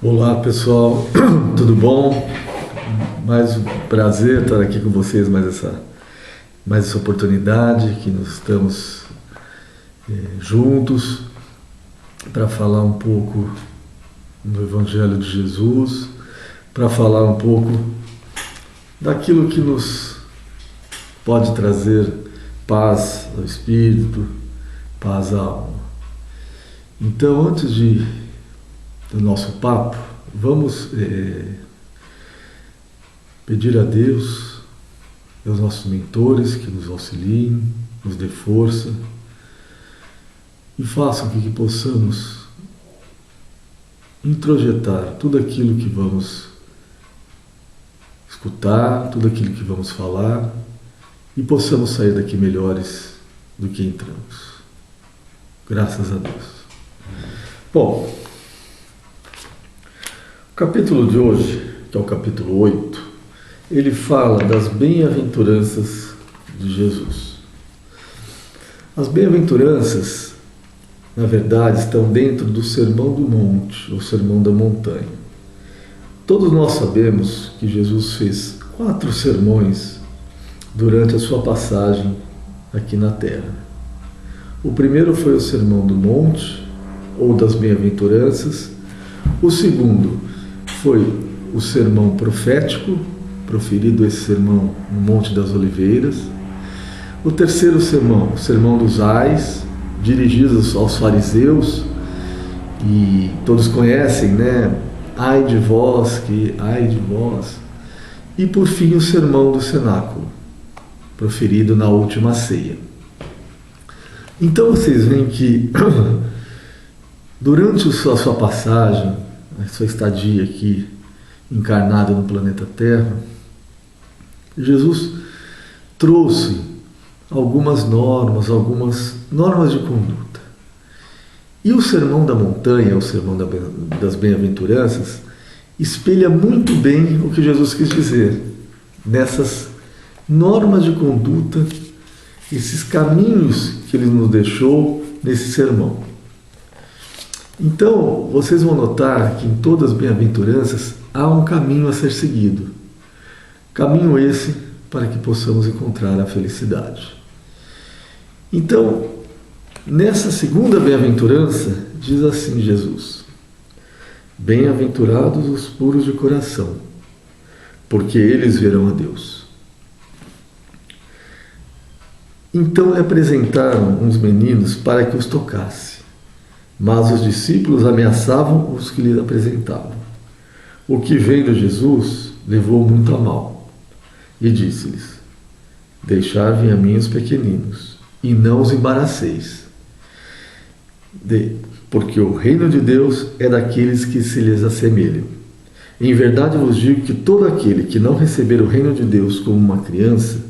Olá pessoal, tudo bom? Mais um prazer estar aqui com vocês, mais essa oportunidade que nós estamos juntos para falar um pouco do Evangelho de Jesus, para falar um pouco daquilo que nos pode trazer paz ao espírito, paz à alma. Então, antes do nosso papo, vamos pedir a Deus e aos nossos mentores que nos auxiliem, nos dê força e façam com que possamos introjetar tudo aquilo que vamos escutar, tudo aquilo que vamos falar e possamos sair daqui melhores do que entramos. Graças a Deus. Bom, o capítulo de hoje, que é o capítulo 8, ele fala das bem-aventuranças de Jesus. As bem-aventuranças, na verdade, estão dentro do Sermão do Monte, ou Sermão da Montanha. Todos nós sabemos que Jesus fez 4 sermões durante a sua passagem aqui na Terra. O primeiro foi o Sermão do Monte, ou das Bem-aventuranças. O segundo foi o sermão profético, proferido esse sermão no Monte das Oliveiras. O terceiro sermão, o Sermão dos Ais, dirigido aos fariseus, e todos conhecem, né? Ai de vós, ai de vós. E por fim o Sermão do Cenáculo, proferido na última ceia. Então vocês veem que durante a sua passagem, a sua estadia aqui encarnado no planeta Terra, Jesus trouxe algumas normas de conduta. E o Sermão da Montanha, o Sermão das Bem-aventuranças, espelha muito bem o que Jesus quis dizer nessas normas de conduta, esses caminhos que ele nos deixou nesse sermão. Então, vocês vão notar que em todas as bem-aventuranças há um caminho a ser seguido. Caminho esse para que possamos encontrar a felicidade. Então, nessa segunda bem-aventurança, diz assim Jesus: bem-aventurados os puros de coração, porque eles verão a Deus. Então lhe apresentaram uns meninos para que os tocasse. Mas os discípulos ameaçavam os que lhe apresentavam. O que vendo Jesus levou muito a mal e disse-lhes: deixai-vos a mim os pequeninos, e não os embaraceis, porque o reino de Deus é daqueles que se lhes assemelham. Em verdade vos digo que todo aquele que não receber o reino de Deus como uma criança,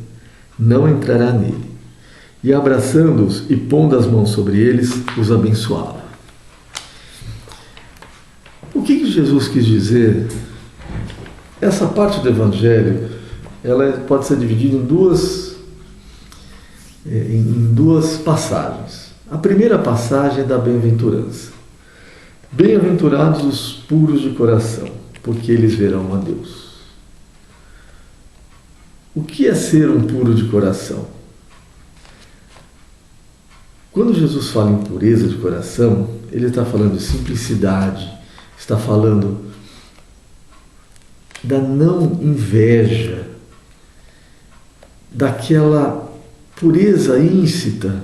não entrará nele. E abraçando-os e pondo as mãos sobre eles, os abençoava. O que Jesus quis dizer? Essa parte do Evangelho, ela pode ser dividida em duas passagens. A primeira passagem é da bem-aventurança. Bem-aventurados os puros de coração, porque eles verão a Deus. O que é ser um puro de coração? Quando Jesus fala em pureza de coração, ele está falando de simplicidade, está falando da não inveja, daquela pureza íncita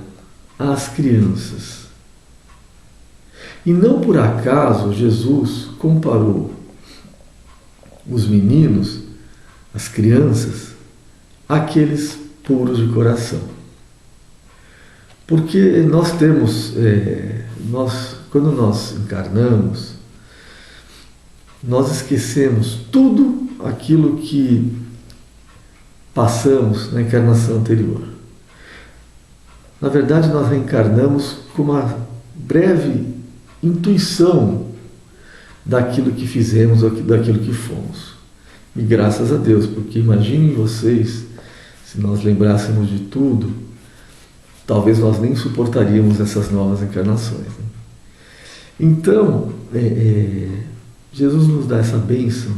às crianças. E não por acaso Jesus comparou os meninos, as crianças, àqueles puros de coração. Porque nós temos, quando nós encarnamos, nós esquecemos tudo aquilo que passamos na encarnação anterior. Na verdade, nós reencarnamos com uma breve intuição daquilo que fizemos, daquilo que fomos. E graças a Deus, porque imaginem vocês, se nós lembrássemos de tudo, talvez nós nem suportaríamos essas novas encarnações, né? Então, Jesus nos dá essa bênção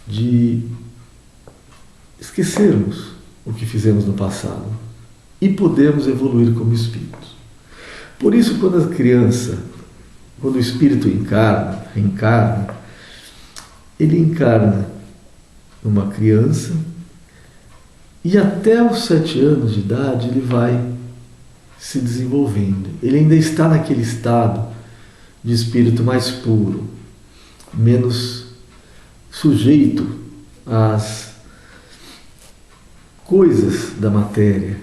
de esquecermos o que fizemos no passado e podermos evoluir como espíritos. Por isso, quando a criança, quando o espírito reencarna, ele encarna numa criança e até os 7 anos de idade ele vai se desenvolvendo. Ele ainda está naquele estado de espírito mais puro, menos sujeito às coisas da matéria,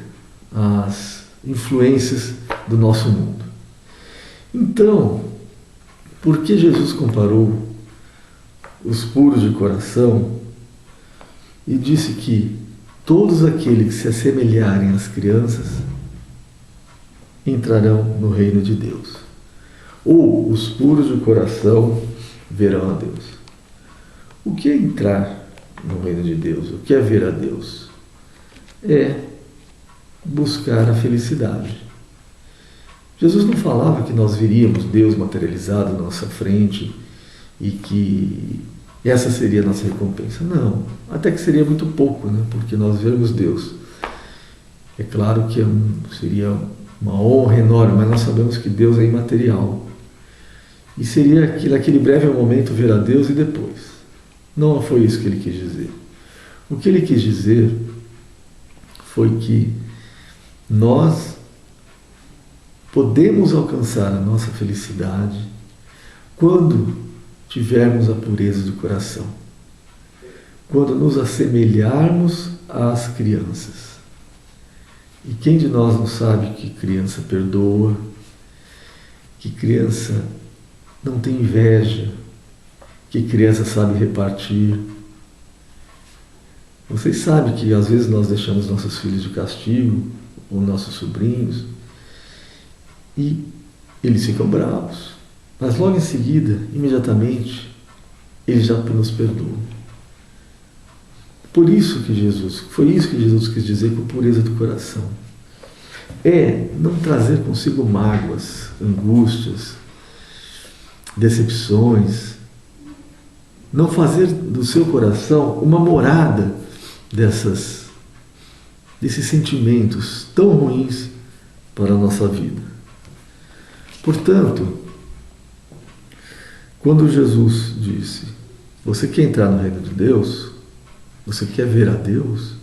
às influências do nosso mundo. Então, por que Jesus comparou os puros de coração e disse que todos aqueles que se assemelharem às crianças entrarão no reino de Deus? Ou os puros de coração verão a Deus. O que é entrar no reino de Deus? O que é ver a Deus? É buscar a felicidade. Jesus não falava que nós veríamos Deus materializado na nossa frente e que essa seria a nossa recompensa. Não, até que seria muito pouco, né? Porque nós vermos Deus. É claro que seria uma honra enorme, mas nós sabemos que Deus é imaterial. E seria naquele breve momento ver a Deus e depois. Não foi isso que ele quis dizer. O que ele quis dizer foi que nós podemos alcançar a nossa felicidade quando tivermos a pureza do coração, quando nos assemelharmos às crianças. E quem de nós não sabe que criança perdoa, que criança não tem inveja, que criança sabe repartir? Vocês sabem que às vezes nós deixamos nossos filhos de castigo, ou nossos sobrinhos, e eles ficam bravos. Mas logo em seguida, imediatamente, eles já nos perdoam. Foi isso que Jesus quis dizer com pureza do coração. É não trazer consigo mágoas, angústias, decepções, não fazer do seu coração uma morada desses sentimentos tão ruins para a nossa vida. Portanto, quando Jesus disse, você quer entrar no reino de Deus, você quer ver a Deus,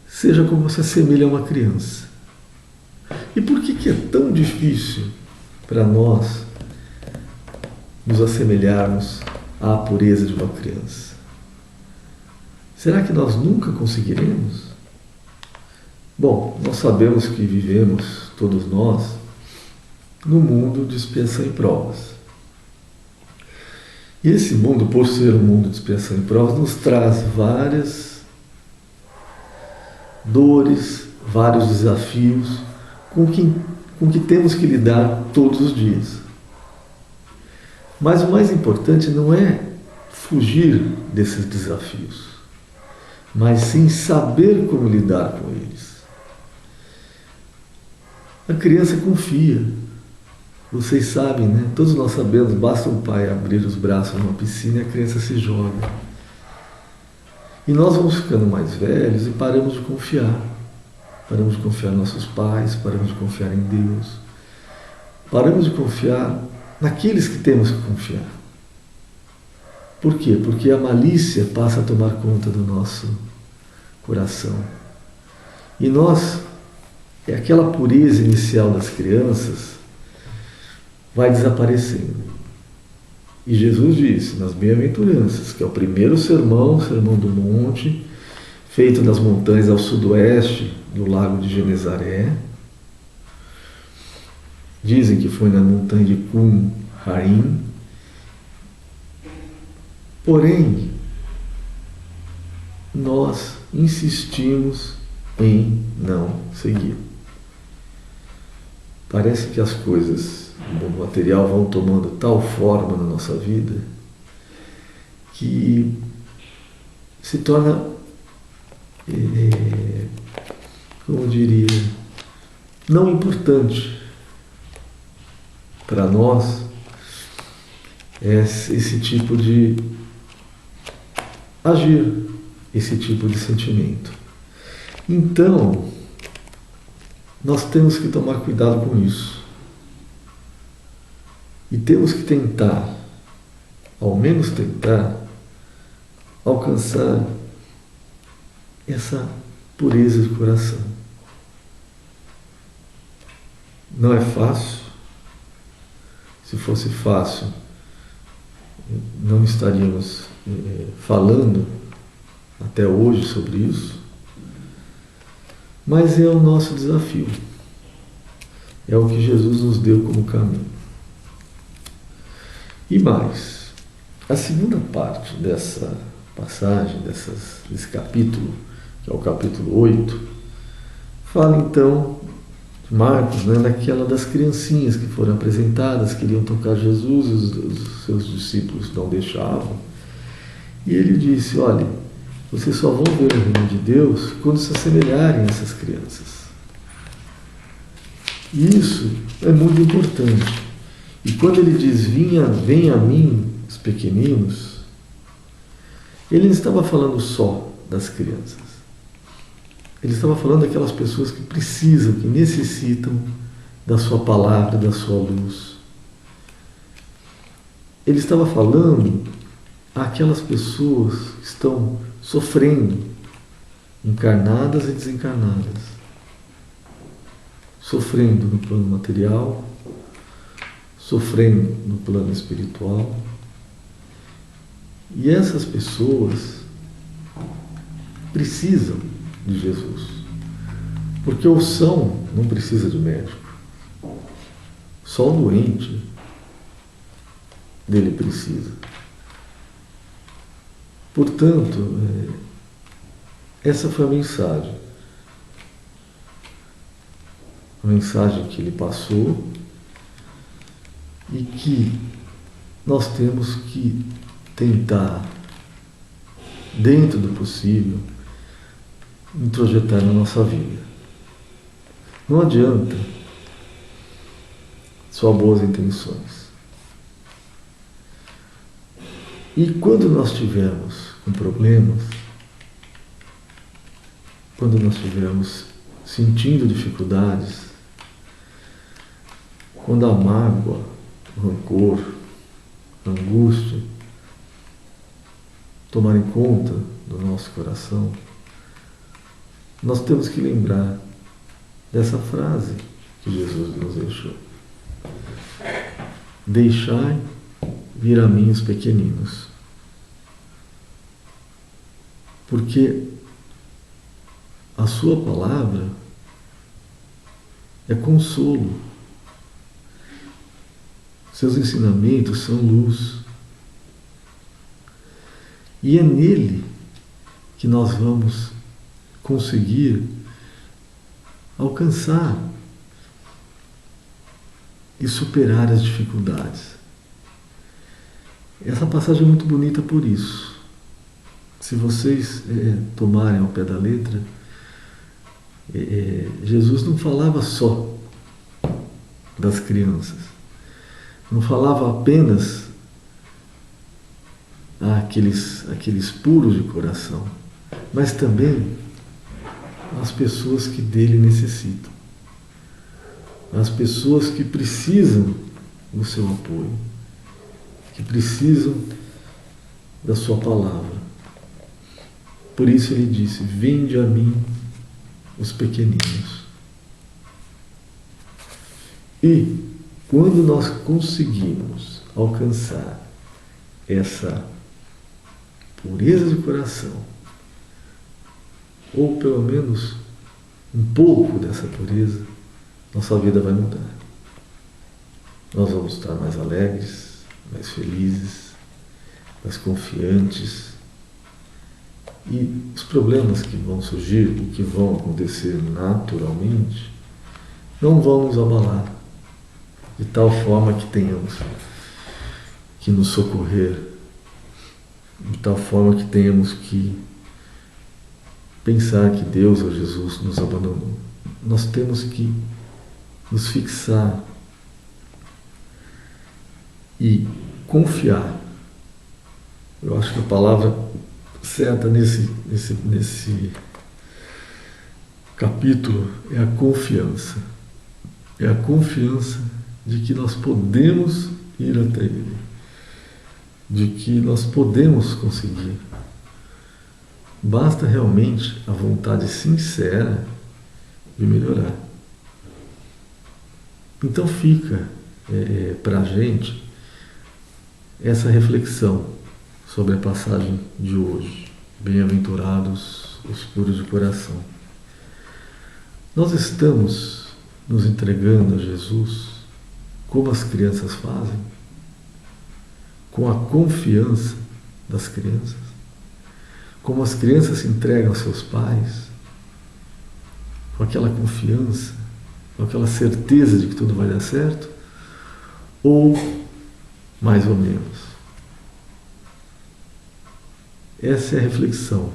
seja como se assemelha a uma criança. E por que é tão difícil para nós nos assemelharmos à pureza de uma criança? Será que nós nunca conseguiremos? Bom, nós sabemos que vivemos, todos nós, no mundo de expiação e provas. E esse mundo, por ser um mundo de expiação e provas, nos traz várias dores, vários desafios com que temos que lidar todos os dias. Mas o mais importante não é fugir desses desafios, mas sim saber como lidar com eles. A criança confia. Vocês sabem, né? Todos nós sabemos, basta o pai abrir os braços numa piscina e a criança se joga. E nós vamos ficando mais velhos e paramos de confiar. Paramos de confiar em nossos pais, paramos de confiar em Deus. Paramos de confiar naqueles que temos que confiar. Por quê? Porque a malícia passa a tomar conta do nosso coração. E aquela pureza inicial das crianças vai desaparecendo. E Jesus disse nas Bem-aventuranças, que é o primeiro sermão, o Sermão do Monte, feito nas montanhas ao sudoeste do lago de Genezaré. Dizem que foi na montanha de Qumran. Porém, nós insistimos em não seguir. Parece que as coisas do mundo material vão tomando tal forma na nossa vida que se torna, como eu diria, não importante para nós esse tipo de agir, esse tipo de sentimento. Então, nós temos que tomar cuidado com isso. E temos que tentar, ao menos tentar, alcançar essa pureza de coração. Não é fácil. Se fosse fácil, não estaríamos falando até hoje sobre isso. Mas é o nosso desafio. É o que Jesus nos deu como caminho. E mais, a segunda parte dessa passagem, desse capítulo, que é o capítulo 8, fala então de Marcos, daquela das criancinhas que foram apresentadas, queriam tocar Jesus, os seus discípulos não deixavam. E ele disse: olha, vocês só vão ver o reino de Deus quando se assemelharem a essas crianças. E isso é muito importante. E quando ele diz: venha a mim, os pequeninos, ele não estava falando só das crianças. Ele estava falando daquelas pessoas que precisam, que necessitam da sua palavra, da sua luz. Ele estava falando àquelas pessoas que estão sofrendo, encarnadas e desencarnadas. Sofrendo no plano material, sofrendo no plano espiritual. E essas pessoas precisam de Jesus. Porque o são não precisa de médico. Só o doente dele precisa. Portanto, essa foi a mensagem. A mensagem que ele passou e que nós temos que tentar, dentro do possível, introjetar na nossa vida. Não adianta só boas intenções. E quando nós estivermos com problemas, quando nós estivermos sentindo dificuldades, quando a mágoa, o rancor, a angústia tomarem conta do nosso coração, nós temos que lembrar dessa frase que Jesus nos deixou: deixai vir a mim os pequeninos. Porque a sua palavra é consolo. Seus ensinamentos são luz. E é nele que nós vamos conseguir alcançar e superar as dificuldades. Essa passagem é muito bonita por isso. Se vocês tomarem ao pé da letra, Jesus não falava só das crianças, não falava apenas àqueles puros de coração, mas também às pessoas que dele necessitam, às pessoas que precisam do seu apoio, que precisam da sua palavra. Por isso ele disse: vinde a mim os pequeninos. E quando nós conseguimos alcançar essa pureza de coração, ou pelo menos um pouco dessa pureza, nossa vida vai mudar. Nós vamos estar mais alegres, mais felizes, mais confiantes. E os problemas que vão surgir, o que vão acontecer naturalmente, não vão nos abalar, de tal forma que tenhamos que nos socorrer, de tal forma que tenhamos que pensar que Deus ou Jesus nos abandonou. Nós temos que nos fixar. E confiar. Eu acho que a palavra certa nesse capítulo é a confiança. É a confiança de que nós podemos ir até Ele, de que nós podemos conseguir. Basta realmente a vontade sincera de melhorar. Então fica para a gente essa reflexão sobre a passagem de hoje. Bem-aventurados os puros de coração. Nós estamos nos entregando a Jesus como as crianças fazem, com a confiança das crianças, como as crianças se entregam aos seus pais, com aquela confiança, com aquela certeza de que tudo vai dar certo, ou mais ou menos. Essa é a reflexão.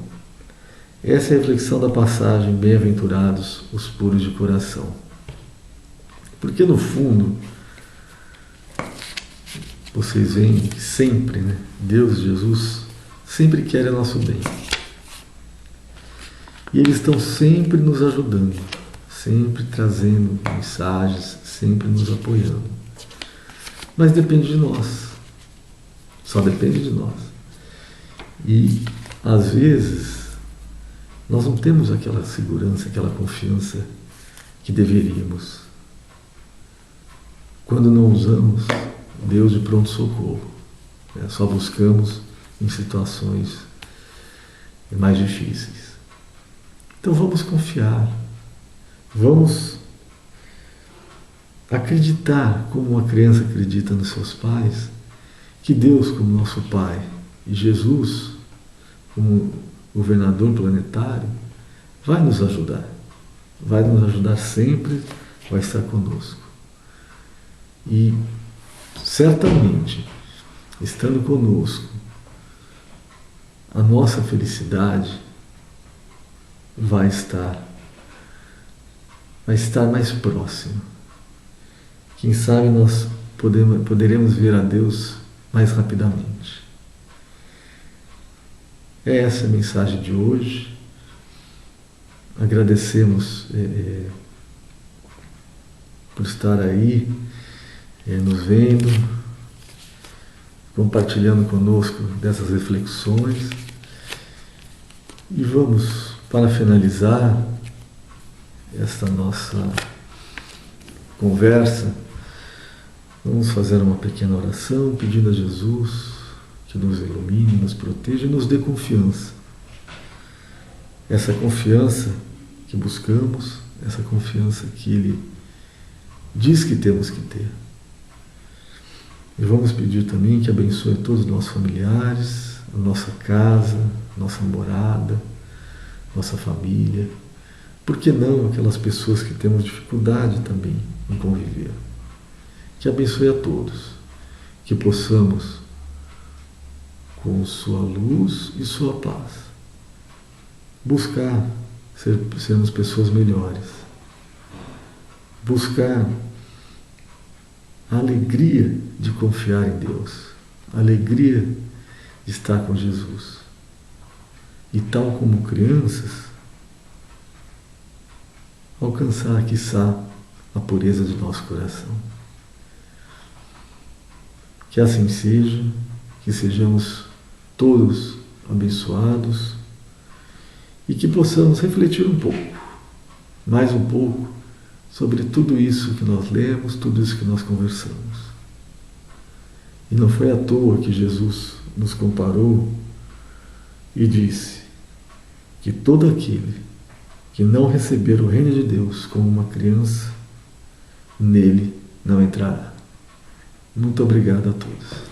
Essa é a reflexão da passagem Bem-aventurados os puros de coração. Porque no fundo, vocês veem que sempre, Deus e Jesus sempre querem o nosso bem. E eles estão sempre nos ajudando, sempre trazendo mensagens, sempre nos apoiando. Mas depende de nós. Só depende de nós. E, às vezes, nós não temos aquela segurança, aquela confiança que deveríamos. Quando não usamos Deus de pronto-socorro, só buscamos em situações mais difíceis. Então vamos confiar, vamos acreditar como uma criança acredita nos seus pais, que Deus como nosso Pai e Jesus como governador planetário vai nos ajudar sempre, vai estar conosco. E certamente, estando conosco, a nossa felicidade vai estar mais próxima. Quem sabe nós poderemos ver a Deus mais rapidamente. É essa a mensagem de hoje. Agradecemos por estar aí, nos vendo, compartilhando conosco dessas reflexões. E vamos, para finalizar esta nossa conversa, vamos fazer uma pequena oração pedindo a Jesus que nos ilumine, nos proteja e nos dê confiança. Essa confiança que buscamos, essa confiança que Ele diz que temos que ter. E vamos pedir também que abençoe todos os nossos familiares, a nossa casa, nossa morada, nossa família. Por que não aquelas pessoas que temos dificuldade também em conviver? Que abençoe a todos, que possamos, com sua luz e sua paz, buscar sermos pessoas melhores, buscar a alegria de confiar em Deus, a alegria de estar com Jesus. E tal como crianças, alcançar, quiçá, a pureza de nosso coração. Que assim seja, que sejamos todos abençoados e que possamos refletir um pouco, mais um pouco, sobre tudo isso que nós lemos, tudo isso que nós conversamos. E não foi à toa que Jesus nos comparou e disse que todo aquele que não receber o reino de Deus como uma criança, nele não entrará. Muito obrigado a todos.